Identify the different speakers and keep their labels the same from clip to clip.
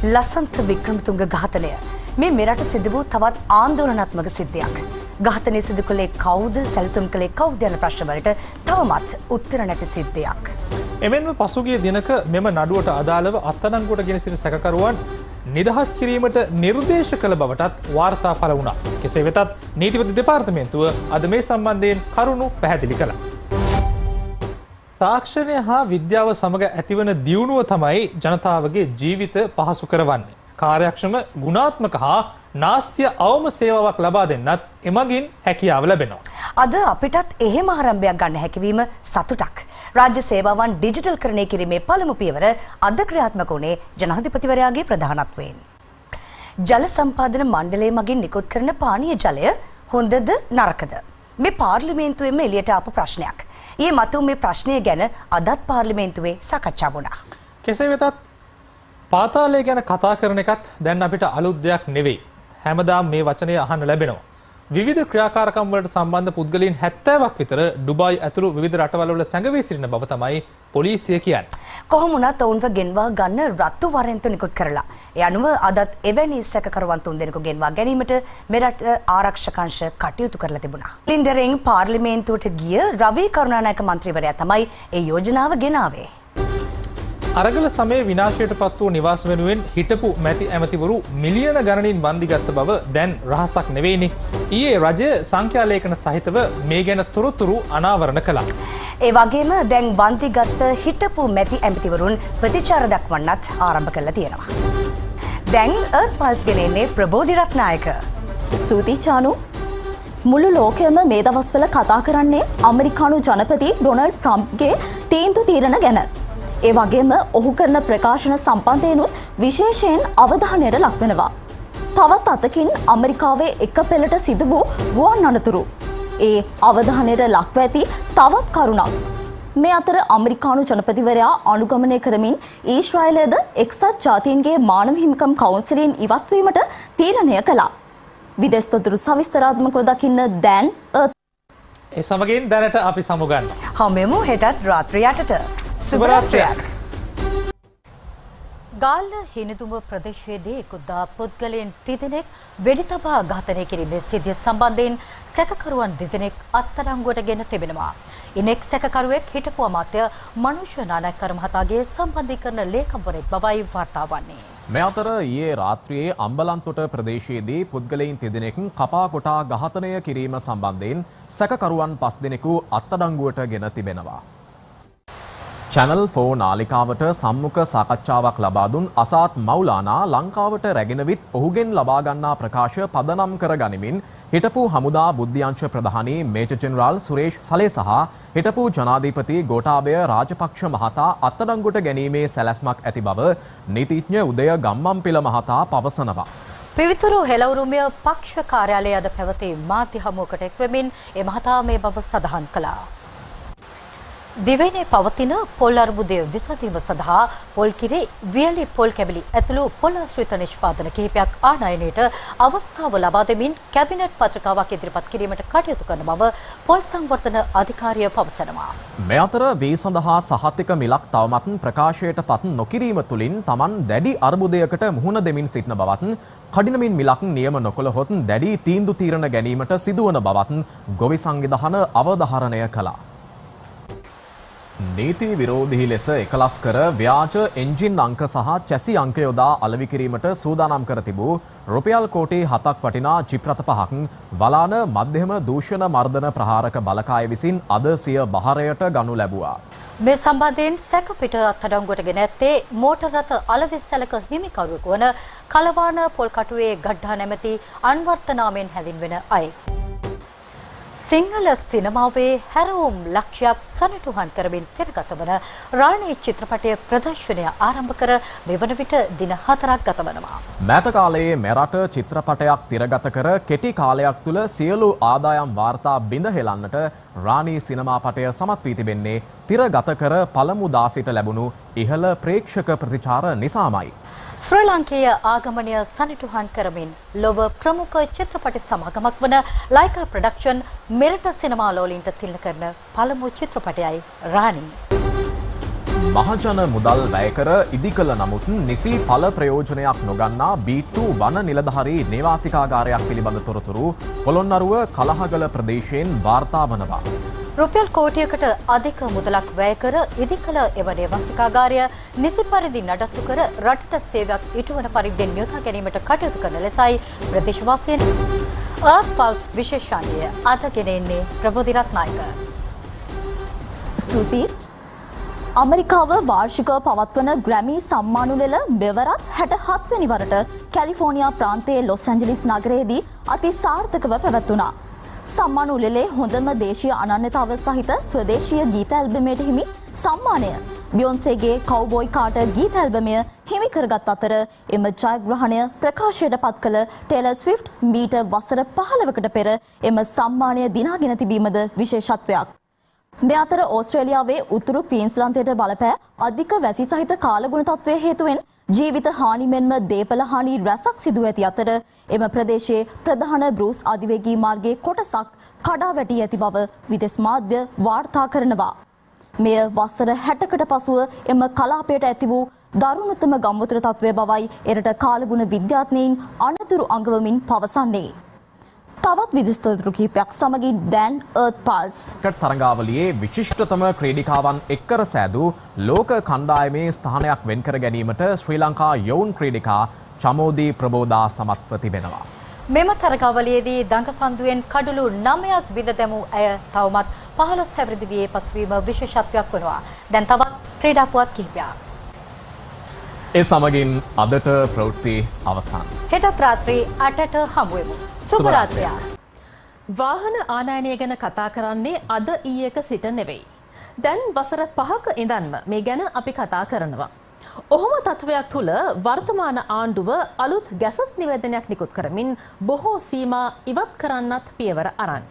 Speaker 1: ලසන්ත වික්‍රමතුංග ඝාතනය මේ මෙරට සිදු වූ තවත් ආන්දෝලනාත්මක සිද්ධියක්. ඝාතනය සිදු කළේ කවුද, සැලසුම් කළේ කවුද යන ප්‍රශ්න වලට තවමත් උත්තර නැති සිද්ධියක්.
Speaker 2: එමෙන්ම පසුගිය දිනක මෙම නඩුවට අදාළව අත්අඩංගුවට ගෙන සිටින සැකකරුවන් නිදහස් කිරීමට නිර්දේශ කළ බවටත් වාර්තා පළ වුණා. කෙසේ වෙතත් නීතිපති දෙපාර්තමේන්තුව අද මේ සම්බන්ධයෙන් කරුණු පැහැදිලි කළා. තාක්ෂණය හා විද්‍යාව සමග ඇතිවන දියුණුව තමයි ජනතාවගේ ජීවිත පහසු කරවන්නේ. කාර්යක්ෂම, ගුණාත්මක හා නාස්තිය අවම සේවාවක් ලබා දෙන්නත් එමගින් හැකියාව ලැබෙනවා. අද
Speaker 1: අපිටත් එහෙම ආරම්භයක් ගන්න හැකියවීම සතුටක්. රාජ්‍ය සේවාවන් ඩිජිටල්කරණය කිරීමේ පළමු පියවර අද ක්‍රියාත්මක වුණේ ජනාධිපතිවරයාගේ ප්‍රධානත්වයෙන්. ජල සම්පාදන මණ්ඩලය මගින් නිකුත් කරන පානීය ජලය හොඳද නරකද? මේ පාර්ලිමේන්තුවෙන්ම එළියට ආපු ප්‍රශ්නයක්. ඊයේ මතුවු මේ ප්‍රශ්නය ගැන අදත් පාර්ලිමේන්තුවේ සාකච්ඡා වුණා.
Speaker 2: කෙසේ වෙතත් පාතාලය ගැන කතා කරන එකත් දැන් අපිට අලුත් දෙයක් නෙවෙයි. හැමදාම මේ වචනය අහන්න ලැබෙනවා. විවිධ ක්‍රියාකාරකම් වලට සම්බන්ධ පුද්ගලයන් 70ක් විතර ඩුබායි ඇතුළු විවිධ රටවල් වල සැඟවී සිටින බව තමයි පොලිසිය කියන්නේ.
Speaker 1: කොහොම වුණත් ඔවුන්ව ගෙන්වා ගන්න රත්තු වරෙන්තු නිකුත් කරලා. ඒ අනුව අදත් එවැනි සැකකරුවන් 3 දෙනෙකු ගෙන්වා ගැනීමට මෙරට ආරක්ෂක අංශ කටයුතු කරලා තිබුණා. ලින්ඩරෙන් පාර්ලිමේන්තුවට ගිය රවී කරුණානායක මන්ත්‍රීවරයා තමයි ඒ යෝජනාව ගෙනාවේ.
Speaker 2: අරගල සමයේ විනාශයට පත් වූ නිවාස වෙනුවෙන් හිටපු මැති ඇමතිවරු මිලියන ගණනින් වන්දිගත් බව දැන් රහසක් නෙවෙයිනේ. ඊයේ රජය සංඛ්‍යාලේඛන සහිතව මේ ගැන තොරතුරු අනාවරණ කළා.
Speaker 1: ඒ වගේම දැන් වන්දිගත් හිටපු මැති ඇමතිවරුන් ප්‍රතිචාර දක්වන්නත් ආරම්භ කළා තියෙනවා. දැන් අර්ත් පල්ස් ගෙනෙන්නේ ප්‍රබෝධි රත්නායක.
Speaker 3: ස්තුතියි චානු. මුළු ලෝකයම මේ දවස්වල කතා කරන්නේ ඇමරිකානු ජනපති ඩොනල්ඩ් ට්‍රම්ප්ගේ තීන්දුව తీරන ගැන. ඒ වගේම ඔහු කරන ප්‍රකාශන සම්බන්ධයෙන්ුත් විශේෂයෙන් අවධානයට ලක් වෙනවා. තවත් අතකින් ඇමරිකාවේ එක පෙළට සිදු වූ ගුවන් අනතුරු. ඒ අවධානයට ලක්ව ඇති තවත් කරුණක්. මේ අතර ඇමරිකානු ජනපතිවරයා අනුගමනය කරමින් ඊශ්‍රායලයේද එක්සත් ජාතීන්ගේ මානව හිමිකම් කවුන්සිලෙන් ඉවත් වීමට තීරණය කළා. විදේශ තොරතුරු සවිස්තරාත්මකව දකින්න දැන්
Speaker 2: ඒ සමගින් දැනට අපි සමුගන්නවා.
Speaker 1: හමුවෙමු හෙටත් රාත්‍රී 8ට. සුබරාත්‍රියක්. ගාල්ල හිනිදුඹ ප්‍රදේශයේදී කුද්දා පුද්ගලයන් 3 දෙනෙක් වෙඩි තබා ඝාතනය කිරීමේ සිද්ධිය සම්බන්ධයෙන් සැකකරුවන් 2 දෙනෙක් අත්අඩංගුවට ගෙන තිබෙනවා. ඉනෙක් සැකකරුවෙක් හිටපු අමාත්‍ය මනුෂ්‍ය නානායක්කර මහතාගේ සම්බන්ධීකරණ ලේකම්වරයෙක් බවයි වාර්තා වන්නේ.
Speaker 4: මේ අතර ඊයේ රාත්‍රියේ අම්බලන්තොට ප්‍රදේශයේදී පුද්ගලයන් 3 දෙනෙක් කපා කොටා ඝාතනය කිරීම සම්බන්ධයෙන් සැකකරුවන් 5 දෙනෙකු අත්අඩංගුවට ගෙන තිබෙනවා. Channel 4 නාලිකාවට සම්මුඛ සාකච්ඡාවක් ලබා දුන් අසාත් මෞලානා ලංකාවට රැගෙන විත් ඔහුගෙන් ලබා ගන්නා ප්‍රකාශ පදනම් කර ගනිමින් හිටපු හමුදා බුද්ධ්‍යංශ ප්‍රධානී මේජර් ජෙනරාල් සුරේෂ් සලේ සහ හිටපු ජනාධිපති ගෝඨාභය රාජපක්ෂ මහතා අත්අඩංගුවට ගැනීමේ සැලැස්මක් ඇති බව නීතිඥ උදය ගම්මන්පිල මහතා පවසනවා.
Speaker 1: පිවිතුරු හෙළවුරුමිය පක්ෂ කාර්යාලයේ අද පැවති මාධ්‍ය හමුවකට එක්වෙමින් ඒ මහතා මේ බව සඳහන් කළා. දිවයිනේ පවතින පොල් අර්බුදය විසඳීම සඳහා පොල් කිරි, වියලි පොල් කැබලි ඇතුළු පොල් ආශ්‍රිත නිෂ්පාදන කිහිපයක් ආනයනයට අවස්ථාව ලබා දෙමින් කැබිනට් පත්‍රිකාවක් ඉදිරිපත් කිරීමට කටයුතු කරන බව පොල් සංවර්ධන අධිකාරිය පවසනවා.
Speaker 4: මේ අතර වී සඳහා සහතික මිලක් තවමත් ප්‍රකාශයට පත් නොකිරීම තුළින් Taman දැඩි අර්බුදයකට මුහුණ දෙමින් සිටින බවත් කඩිනමින් මිලක් නියම නොකළහොත් දැඩි තීන්දුව తీරන ගැනීමට සිදුවන බවත් ගොවි සංවිධාන අවධාරණය කළා. නීති විරෝධී ලෙස එකලස් කර ව්‍යාජ එන්ජින් අංක සහ චැසි අංක යොදා අලෙවි කිරීමට සූදානම් කර තිබූ රුපියල් කෝටි 7ක් වටිනා ජීප් රථ 5ක් වලාන මධ්‍යම දූෂණ මර්දන ප්‍රහාරක බලකාය විසින් අද සිය බහරයට ගනු ලැබුවා.
Speaker 1: මේ සම්බන්ධයෙන් සැකපිට අත්අඩංගුවට ගෙන ඇත්තේ මෝටර් රථ අලෙවිස්සලක හිමිකරුවෙකු වන කලවාන පොල්කටුවේ ගඩ්ඩා නැමැති අන්වර්ථ නාමයෙන් හැඳින්වෙන අය. සිංහල සිනමාවේ හැරවුම් ලක්ෂයක් සනිටුහන් කරමින් තිරගත වන රාණී චිත්‍රපටය ප්‍රදර්ශනය ආරම්භ කර මෙවන විට දින 4ක් ගත වනවා.
Speaker 4: මෑත කාලයේ මෙරට චිත්‍රපටයක් තිරගත කර කෙටි කාලයක් තුළ සියලු ආදායම් වාර්තා බිඳ හෙලන්නට රාණී සිනමාපටය සමත් වී තිබෙන්නේ තිරගත කර පළමු දාසිට ලැබුණු ඉහළ ප්‍රේක්ෂක ප්‍රතිචාර නිසාමයි.
Speaker 1: ශ්‍රී ලාංකේය ආගමනය සනිටුහන් කරමින් ලොව ප්‍රමුඛ චිත්‍රපට සමාගමක් වන ලයිකා ප්‍රොඩක්ෂන් මෙරට සිනමා ලෝලීන්ට තිළින කරන පළමු චිත්‍රපටයයි රාණී.
Speaker 4: මහජන මුදල් වැය කර ඉදි කළ නමුත් නිසි ඵල ප්‍රයෝජනයක් නොගන්නා B2 වන නිලධාරී නිවාසිකාගාරයක් පිළිබඳ තොරතුරු පොළොන්නරුව කලහගල ප්‍රදේශයෙන් වාර්තා වනවා.
Speaker 1: රුපියල් කෝටියකට අධික මුදලක් වැය කර ඉදි කළ එම නිවාසිකාගාරය නිසි පරිදි නඩත්තු කර රටට සේවයක් ඉටුවන පරිද්දෙන් යොදා ගැනීමට කටයුතු කරන ලෙසයි ප්‍රදේශවාසීන් Earth Pulse විශේෂාංගය අද ගෙන එන්නේ ප්‍රබෝධි රත්නායක.
Speaker 3: ස්තුතියි. අමරිකාව වාර්ෂිකව පවත්වන ග්‍රැමි සම්මානුලෙල මෙවරත් 67 වෙනි වරට කැලිෆෝනියා ප්‍රාන්තයේ ලොස් ඇන්ජලිස් නගරයේදී අති සාර්ථකව පැවැත්වුණා. සම්මානුලෙලේ හොඳම දේශීය අනන්‍යතාව සහිත ස්වදේශීය ගීත ඇල්බමයට හිමි සම්මානය බියොන්සේගේ කවුබොයි කාටර් ගීත ඇල්බමය හිමි කරගත් අතර එම ජයග්‍රහණය ප්‍රකාශයට පත් කළ ටේලර් ස්විෆ්ට් මීට වසර 15කට පෙර එම සම්මානය දිනාගෙන තිබීමද විශේෂත්වයක්. මේ අතර ඕස්ට්‍රේලියාවේ උතුරු ක්වීන්ස්ලන්තයට බලපෑ අධික වැසි සහිත කාලගුණ තත්ත්වය හේතුවෙන් ජීවිත හානි මෙන්ම දේපල හානි රැසක් සිදු ඇති අතර එම ප්‍රදේශයේ ප්‍රධාන බෲස් අධිවේගී මාර්ගයේ කොටසක් කඩා වැටී ඇති බව විදෙස් මාධ්‍ය වාර්තා කරනවා. මෙය වසර 60කට පසුව එම කලාපයට ඇති වූ දරුණුතම ගම්වතුර තත්ත්වය බවයි එරට කාලගුණ විද්‍යාඥයින් අනතුරු අඟවමින් පවසන්නේ. තවත් විදිස්තෝතරු කිහිපයක් සමගින් දැන් Earth Pulse
Speaker 4: ක්‍රිකට් තරඟාවලියේ විශිෂ්ටතම ක්‍රීඩිකාවන් එක්කර සෑදූ ලෝක කණ්ඩායමේ ස්ථානයක් වෙන්කර ගැනීමට ශ්‍රී ලංකා යොවුන් ක්‍රීඩිකා චමෝදී ප්‍රබෝදා සමත්ව තිබෙනවා.
Speaker 1: මෙම තරගාවලියේදී දඟපන්දුවෙන් කඩුළු 9ක් බිඳ දැමූ ඇය තවමත් 15 හැවිරිදි වියේ පසුවීම විශේෂත්වයක් වනවා. දැන් තවත් ක්‍රීඩා පුවත් කිහිපයක්.
Speaker 4: ඒ සමගින් අදට ප්‍රවෘත්ති අවසන්.
Speaker 1: හෙටත් රාත්‍රී 8ට හමු වෙමු. සුබ රාත්‍රියක්.
Speaker 5: වාහන ආනයනය ගැන කතා කරන්නේ අද ඊයක සිට නෙවෙයි. දැන් වසර 5ක ඉඳන්ම මේ ගැන අපි කතා කරනවා. ඔහොම තත්වයක් තුළ වර්තමාන ආණ්ඩුව අලුත් ගැසට් නිවේදනයක් නිකුත් කරමින් බොහෝ සීමා ඉවත් කරන්නත් පියවර අරන්.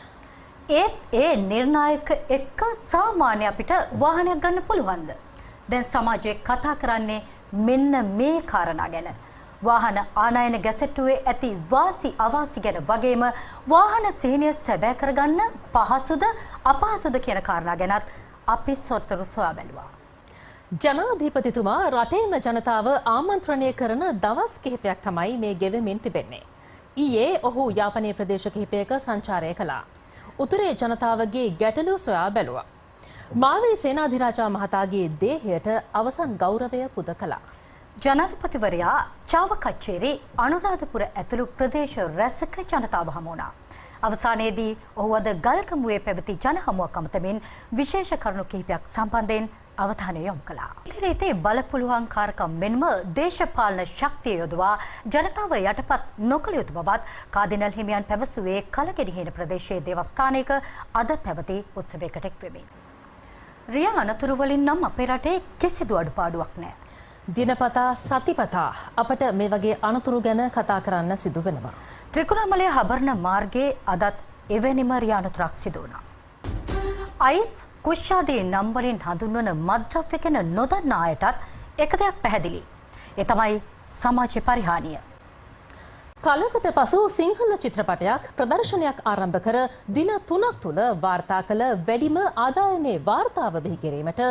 Speaker 1: ඒත් ඒ නිර්ණායක එක්ක සාමාන්‍ය අපිට වාහනයක් ගන්න පුළුවන්ද? දැන් සමාජයේ කතා කරන්නේ මෙන්න මේ කාරණා ගැන. වාහන ආනයන ගැසට්ටුවේ ඇති වාසි අවාසි ගැන වගේම වාහන සිහිනය සැබෑ කරගන්න පහසුද අපහසුද කියන කාරණා ගැනත් අපි සොරතරු සොයා බැලුවා.
Speaker 5: ජනාධිපතිතුමා රටේම ජනතාව ආමන්ත්‍රණය කරන දවස් කිහිපයක් තමයි මේ ගෙවෙමින් තිබෙන්නේ. ඊයේ ඔහු යාපනයේ ප්‍රදේශ කිහිපයක සංචාරය කළා. උතුරේ ජනතාවගේ ගැටලු සොයා බැලුවා. මාවේ සේනාධිරාජා මහතාගේ දේහයට අවසන් ගෞරවය පුද කළා.
Speaker 1: ජනාධිපතිවරයා චාව කච්චේරි අනුරාධපුර ඇතුළු ප්‍රදේශ රැසක ජනතාව හමු වුණා. අවසානයේදී ඔහු අද ගල්කමුවේ පැවති ජනහමුවක් අමතමින් විශේෂ කරුණු කිහිපයක් සම්බන්ධයෙන් අවධානය යොමු කළා. ඉදිරියේ බලපුලුවන්කාරකම් මෙන්ම දේශපාලන ශක්තිය යොදවා ජනතාව යටපත් නොකළ යුතු බවත් කාදිනල් හිමියන් පැවසුවේ කලගෙඩිහින ප්‍රදේශයේ දේවස්ථානයක අද පැවති උත්සවයකට එක්වෙමින්. රියා අනතුරු වලින් නම් අපේ රටේ කිසිදු අඩුපාඩුවක් නැහැ.
Speaker 5: දිනපතා සතිපතා අපට මේ වගේ අනතුරු ගැන කතා කරන්න සිදු වෙනවා.
Speaker 1: ත්‍රිකුණාමලය හබර්ණ මාර්ගයේ අදත් එවැනිම රියා අනතුරක් සිදු වුණා. අයිස් කුෂ්ඨාදී නම් වලින් හඳුන්වන මත්ද්‍රව්‍ය ගැන නොදන්නා අයටත් එක දෙයක් පැහැදිලි. ඒ තමයි සමාජ පරිහානිය.
Speaker 5: කලකට පසු සිංහල චිත්‍රපටයක් ප්‍රදර්ශනයක් ආරම්භ කර දින 3ක් තුළ වාර්තා කළ වැඩිම ආදායමේ වාර්තාව බිහි කිරීමට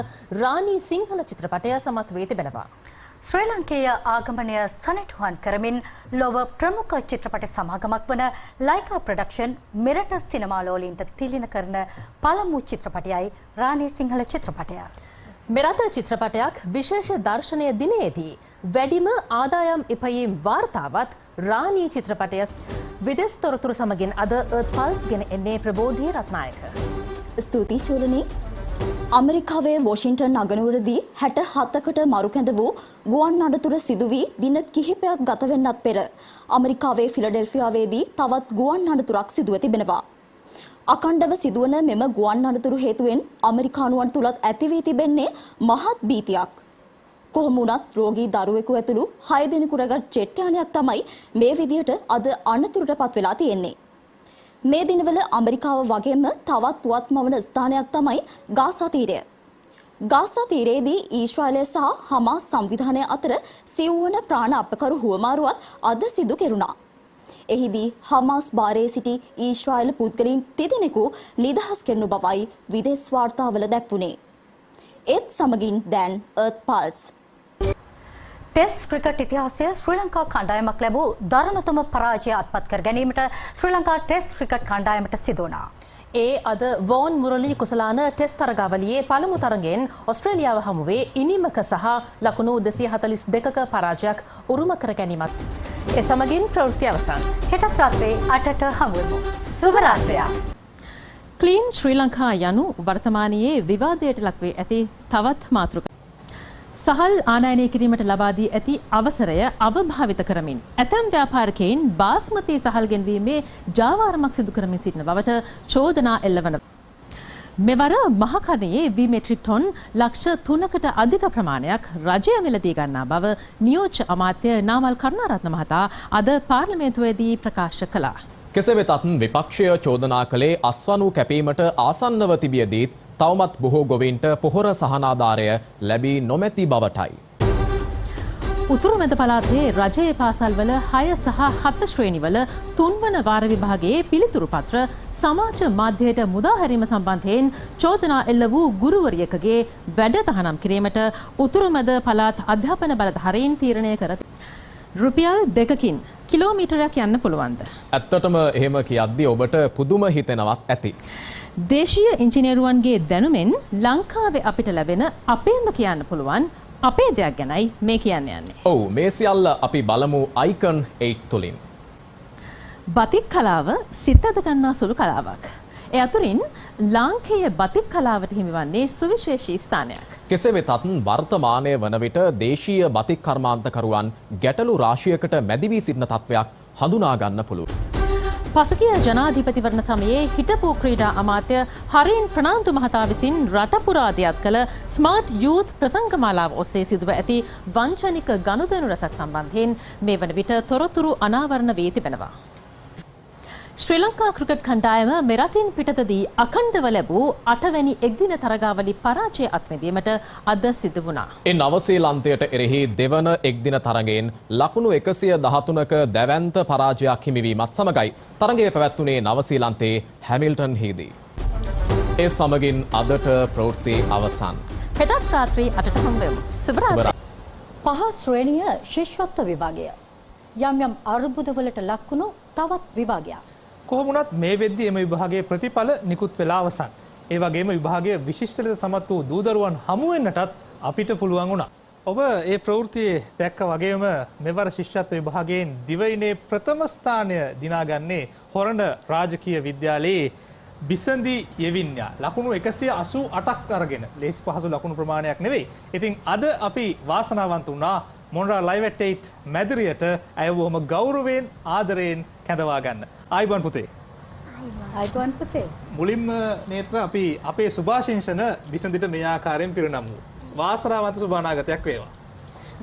Speaker 5: රාණී සිංහල චිත්‍රපටය සමත් වී තිබෙනවා.
Speaker 1: ශ්‍රී ලංකේය ආගමනය සනිටුහන් කරමින් ලොව ප්‍රමුඛ චිත්‍රපට සමාගමක් වන ලයිකා ප්‍රොඩක්ෂන් මෙරට සිනමාලෝලීන්ට තිලින කරන පළමු චිත්‍රපටයයි රාණී සිංහල චිත්‍රපටය.
Speaker 5: මෙරට චිත්‍රපටයක් විශේෂ දර්ශනය දිනයේදී වැඩිම ආදායම් ඉපයීම් වාර්තාවත් රාණී චිත්‍රපටය විදෙස් තොරතුරු සමගින් අද Earth Pulse ගෙන එන්නේ ප්‍රබෝධී රත්නායක.
Speaker 3: ස්තුතියි චූලනී. අමරිකාවේ වොෂින්ටන් නගනුවරදී 67කට මරුකැඳ වූ ගුවන් අනතුර සිදු වී දින කිහිපයක් ගත වෙන්නත් පෙර අමරිකාවේ ෆිලඩෙල්ෆියාවේදී තවත් ගුවන් අනතුරක් සිදුව තිබෙනවා. අකණ්ඩව සිදුවන මෙම ගුවන් අනතුරු හේතුවෙන් අමරිකානුවන් තුලත් ඇති වී තිබෙන්නේ මහත් භීතියක්. කොහොම වුණත් රෝගී දරුවෙකු ඇතුළු 6 දෙනෙකු රැගත් ජෙට් යානයක් තමයි මේ විදියට අද අනතුරටපත් වෙලා තියෙන්නේ. මේ දිනවල ඇමරිකාව වගේම තවත් පුවත් මවන ස්ථානයක් තමයි ගාසා තීරය. ගාසා තීරයේදී ඊශ්‍රායලය සහ හමාස් සංවිධානය අතර සිව්වන ප්‍රාණ අපකරු හුවමාරුවත් අද සිදු කෙරුණා. එහිදී හමාස් භාරයේ සිටි ඊශ්‍රායල පුද්ගලයන් 3 දෙනෙකු නිදහස් කරනු බවයි විදේශ වාර්තාවල දැක්වුණේ. ඒත් සමගින් දැන් Earth Pulse.
Speaker 1: ටෙස්ට් ක්‍රිකට් ඉතිහාසයේ ශ්‍රී ලංකා කණ්ඩායමක් ලැබූ දරුණුතම පරාජය අත්පත් කර ගැනීමට ශ්‍රී ලංකා ටෙස්ට් ක්‍රිකට් කණ්ඩායමට සිදු වුණා.
Speaker 5: ඒ අද වෝන් මුරලී කුසලාන ටෙස්ට් තරගාවලියේ පළමු තරගෙන් ඔස්ට්‍රේලියාව හමුවේ ඉනිමක සහ ලකුණු 242ක පරාජයක් උරුම කර ගැනීමත්. ඒ සමගින් ප්‍රවෘත්ති අවසන්.
Speaker 1: හෙටත් රාත්‍රියේ 8ට හමු වෙමු. සුබ රාත්‍රියක්.
Speaker 5: ක්ලීන් ශ්‍රී ලංකා යනු වර්තමානයේ විවාදයට ලක්වේ ඇති තවත් මාතෘක. සහල් ආනයනය කිරීමට ලබා දී ඇති අවසරය අවභාවිත කරමින් ඇතැම් ව්‍යාපාරිකයින් බාස්මති සහල් ගෙන්වීමේ ජාවාරමක් සිදු කරමින් සිටින බවට චෝදනා එල්ලවන. මෙවර මහකරණයේ වීමෙට්‍රික් ටොන් ලක්ෂ 3කට අධික ප්‍රමාණයක් රජය මිලදී ගන්නා බව නියෝජ්‍ය අමාත්‍ය නාමල් කරුණාරත්න මහතා අද පාර්ලිමේන්තුවේදී ප්‍රකාශ කළා.
Speaker 4: කෙසේ වෙතත් විපක්ෂය චෝදනා කළේ අස්වනු කැපීමට ආසන්නව තිබියදීත් තවමත් බොහෝ ගොවීන්ට පොහොර සහනාධාරය ලැබී නොමැති බවටයි.
Speaker 5: උතුරු මැද පළාතේ රජයේ පාසල්වල 6 සහ 7 ශ්‍රේණිවල 3 වන වාර විභාගයේ පිළිතුරු පත්‍ර සමාජ මාධ්‍යයට මුදා හැරීම සම්බන්ධයෙන් චෝදනා එල්ල වූ ගුරුවරියකගේ වැඩ තහනම් කිරීමට උතුරු මැද පළාත් අධ්‍යාපන බලධාරීන් තීරණය කර රුපියල් 2කින් කිලෝමීටරයක් යන්න පුළුවන්ද?
Speaker 4: ඇත්තටම එහෙම කියද්දී ඔබට පුදුම හිතෙනවත් ඇති.
Speaker 5: දේශීය ඉංජිනේරුවන්ගේ දැනුමෙන් ලංකාවේ අපිට ලැබෙන අපේම කියන්න පුළුවන් අපේ දෙයක් ගැනයි මේ කියන්න යන්නේ.
Speaker 4: ඔව් මේ සියල්ල අපි බලමු Icon 8 තුලින්.
Speaker 5: බතික් කලාව සිතද ගන්නා සුළු කලාවක්. ඒ අතුරින් ලාංකේය බතික් කලාවට හිමිවන්නේ සුවිශේෂී ස්ථානයක්.
Speaker 4: කෙසේ වෙතත් වර්තමානය වන විට දේශීය බතික් කර්මාන්තකරුවන් ගැටලු රාශියකට මැදි වී සිටින තත්වයක් හඳුනා ගන්න පුළුවන්.
Speaker 5: පසුගිය ජනාධිපතිවරණ සමයේ හිටපු ක්‍රීඩා අමාත්‍ය හරින් ප්‍රනාන්දු මහතා විසින් රට පුරා දියත් කළ ස්මාර්ට් යූත් ප්‍රසංගමාලාව ඔස්සේ සිදුව ඇති වංචනික ගනුදෙනු රැසක් සම්බන්ධයෙන් මේ වන විට තොරතුරු අනාවරණ වී තිබෙනවා. ශ්‍රී ලංකා ක්‍රිකට් කණ්ඩායම මෙරටින් පිටතදී අඛණ්ඩව ලැබූ 8 වැනි එක්දින තරගාවලි පරාජය අත්විඳීමට අද සිදු වුණා.
Speaker 4: නවසීලන්තයට එරෙහි දෙවන එක්දින තරගයෙන් ලකුණු 113ක දැවැන්ත පරාජයක් හිමිවීමත් සමගයි තරගය පැවැත්වුණේ නවසීලන්තයේ හැමිල්ටන්හිදී. ඒ සමගින් අදට ප්‍රවෘත්ති අවසන්.
Speaker 5: හෙටත් රාත්‍රී 8ට හමු වෙමු. සුබ රාත්‍රී.
Speaker 1: පහ ශ්‍රේණිය ශිෂ්‍යත්ව විභාගය. යම් යම් අර්බුදවලට ලක්වුණු තවත් විභාගයක්.
Speaker 2: කොහොම වුණත් මේ වෙද්දී එම විභාගයේ ප්‍රතිඵල නිකුත් වෙලා අවසන්. ඒ වගේම විභාගයේ විශිෂ්ට ලෙස සමත් වූ දූදරුවන් හමු වෙන්නටත් අපිට පුළුවන් වුණා. ඔබ ඒ ප්‍රවෘත්තියේ දැක්ක වගේම මෙවර ශිෂ්‍යත්ව විභාගයෙන් දිවයිනේ ප්‍රථම ස්ථානය දිනාගන්නේ හොරණ රාජකීය විද්‍යාලයේ බිසන්දි යෙවින්යා. ලකුණු 188ක් අරගෙන ලේසි පහසු ලකුණු ප්‍රමාණයක් නෙවෙයි. ඉතින් අද අපි වාසනාවන්ත වුණා මොන්රා ලයිව් ඇට් 8 මැදිරියට ඇය බොහොම ගෞරවයෙන් ආදරයෙන් කැඳවා ගන්න. ආයිබන් පුතේ.
Speaker 1: ආයිබන් පුතේ.
Speaker 2: මුලින්ම නේත්‍ර අපි අපේ සුභාශිංසන බිසන්දිට මේ ආකාරයෙන් පිරිනමමු. වාසනාවන්ත සුභානාගතයක් වේවා.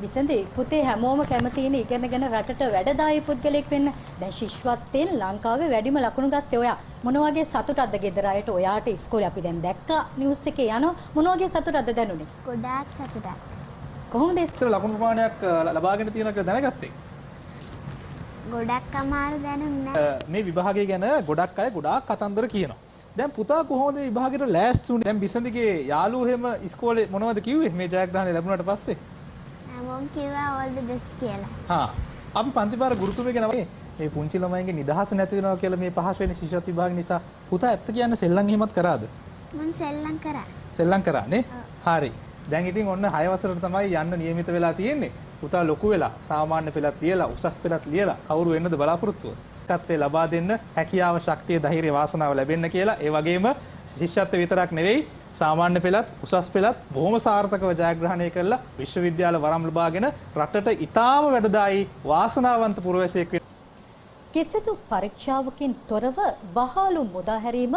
Speaker 1: බිසන්දි පුතේ හැමෝම කැමතිනේ ඉගෙනගෙන රටට වැඩදායී පුද්ගලෙක් වෙන්න. දැන් ශිෂ්‍යත්වයෙන් ලංකාවේ වැඩිම ලකුණු ගත්තේ ඔයා. මොන වගේ සතුටක්ද ගෙදර අයට ඔයාට ඉස්කෝලේ අපි දැන් දැක්කා නිවුස් එකේ යනවා. මොන වගේ සතුටක්ද දැනුනේ?
Speaker 6: ගොඩාක් සතුටක්.
Speaker 1: කොහොමද
Speaker 2: ඉස්සර ලකුණු ප්‍රමාණයක් ලබාගෙන තියෙනවා කියලා දැනගත්තේ?
Speaker 6: ගොඩක් අමාරු දැනුන්නේ.
Speaker 2: මේ විභාගය ගැන ගොඩක් අය ගොඩාක් කතන්දර කියනවා. දැන් පුතා කොහොමද මේ විභාගෙට ලෑස්ති වුනේ? දැන් බිසන්දිගේ යාළුවෝ එහෙම ඉස්කෝලේ මොනවද කිව්වේ මේ ජයග්‍රහණය ලැබුණාට පස්සේ?
Speaker 6: මම කිව්වා all the best කියලා.
Speaker 2: හා අපි පන්ති පාර ගුරුතුමියගෙන මේ පුංචි ළමයින්ගේ නිදහස නැති වෙනවා කියලා මේ පහස් වෙන ශිෂ්‍යත්ව විභාග නිසා පුතා ඇත්ත කියන්න සෙල්ලම් එහෙමත් කරාද?
Speaker 6: මම සෙල්ලම් කරා.
Speaker 2: සෙල්ලම් කරා නේ? හරි. දැන් ඉතින් ඔන්න 6 වසරට තමයි යන්න නියමිත වෙලා තියෙන්නේ. පුතා ලොකු වෙලා සාමාන්‍ය පෙළත් ලියලා උසස් පෙළත් ලියලා කවුරු වෙන්නද බලාපොරොත්තුව? ත්‍ත්වේ ලබා දෙන්න හැකියාව ශක්තිය ධෛර්ය වාසනාව ලැබෙන්න කියලා. ඒ වගේම ශිෂ්‍යත්ව විතරක් නෙවෙයි සාමාන්‍ය පෙළත් උසස් පෙළත් බොහොම සාර්ථකව ජයග්‍රහණය කරලා විශ්වවිද්‍යාල වරම් ලබාගෙන රටට ඊටාම වැඩදායී වාසනාවන්ත පුරවැසියෙක් වෙන්න.
Speaker 1: කිසිදු පරීක්ෂාවකින් තොරව බහාලු මුදා හැරීම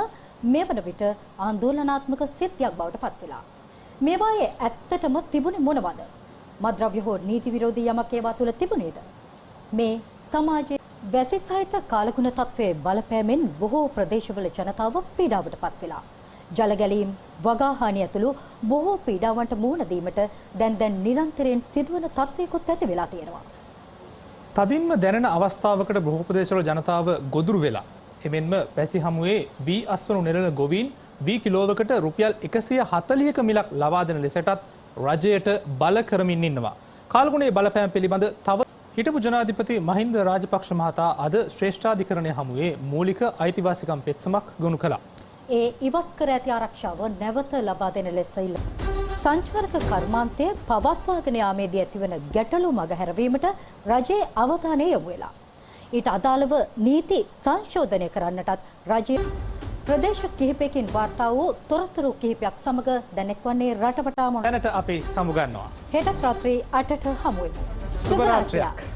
Speaker 1: මේ වන විට ආందోලනාත්මක සිද්ධියක් බවට පත් වෙලා. මේවායේ ඇත්තටම තිබුණේ මොනවද? මද්‍රව්‍ය හෝ නීති විරෝධී යමක් ඒවා තුළ තිබුණේද? මේ සමාජයේ වැසි සහිත කාලගුණ තත්ත්වයේ බලපෑමෙන් බොහෝ ප්‍රදේශවල ජනතාව පීඩාවට පත් වෙලා. ජල ගැලීම්, වගාහානි ඇතුළු බොහෝ පීඩාවන්ට මුහුණ දීමට දැන් නිරන්තරයෙන් සිදුවන තත්ත්වයකොත් ඇති වෙලා තියෙනවා.
Speaker 2: තදින්ම දැනෙන අවස්ථාවකට බොහෝ ප්‍රදේශවල ජනතාව ගොදුරු වෙලා එමෙන්ම වැසි හමුවේ වී අස්වනු නෙරළ ගොවීන් වී කිලෝවකට රුපියල් 140ක මිලක් ලබා දෙන ලෙසටත් රජයට බල කරමින් ඉන්නවා. කාලගුණයේ බලපෑම් පිළිබඳ තව හිටපු ජනාධිපති මහින්ද රාජපක්ෂ මහතා අද ශ්‍රේෂ්ඨාධිකරණය හමුවේ මූලික අයිතිවාසිකම් පෙත්සමක් ගොනු කළා.
Speaker 1: ඒ ඉවත් කර ඇති ආරක්ෂාව නැවත ලබා දෙන ලෙස සංචාරක කර්මාන්තය පවත්වාගෙන යාමේදී ඇතිවන ගැටලු මගහැරවීමට රජයේ අවධානය යොමු වෙලා. ඊට අදාළව නීති සංශෝධනය කරන්නටත් රජය ප්‍රදේශ කිහිපයකින් වාර්තා වූ තොරතුරු කිහිපයක් සමග දැනෙක්වන්නේ රටවටා මොන
Speaker 2: දැනට අපි සමුගන්නවා.
Speaker 1: හෙටත් රාත්‍රී 8ට හමු වෙමු.
Speaker 2: සුබ රාත්‍රියක්.